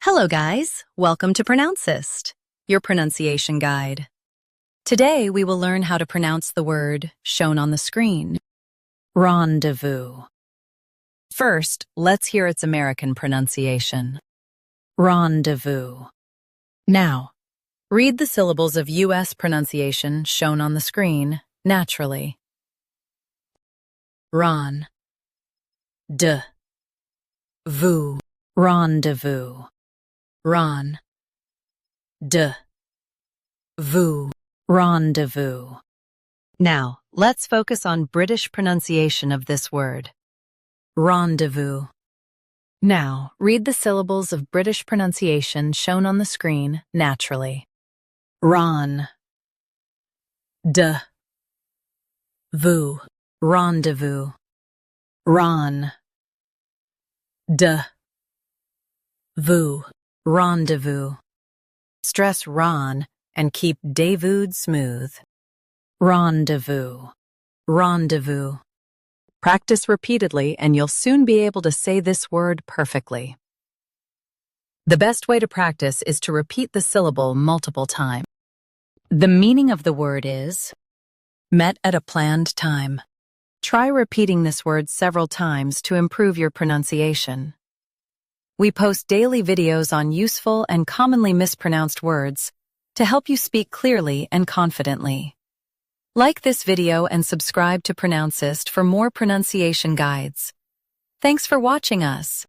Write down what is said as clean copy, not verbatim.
Hello guys, welcome to Pronouncist, your pronunciation guide. Today we will learn how to pronounce the word shown on the screen, rendezvous. First, let's hear its American pronunciation, rendezvous. Now, read the syllables of U.S. pronunciation shown on the screen naturally. Ron, de, vous, rendezvous. Ron, de, vous, rendezvous. Now, let's focus on British pronunciation of this word, rendezvous. Now, read the syllables of British pronunciation shown on the screen naturally. Ron, de, vous, rendezvous. Ron, de, vous, rendezvous. Stress ron and keep devoud smooth. Rendezvous, rendezvous. Practice repeatedly and you'll soon be able to say this word perfectly. The best way to practice is to repeat the syllable multiple times. The meaning of the word is met at a planned time. Try repeating this word several times to improve your pronunciation. We post daily videos on useful and commonly mispronounced words to help you speak clearly and confidently. Like this video and subscribe to Pronouncist for more pronunciation guides. Thanks for watching us.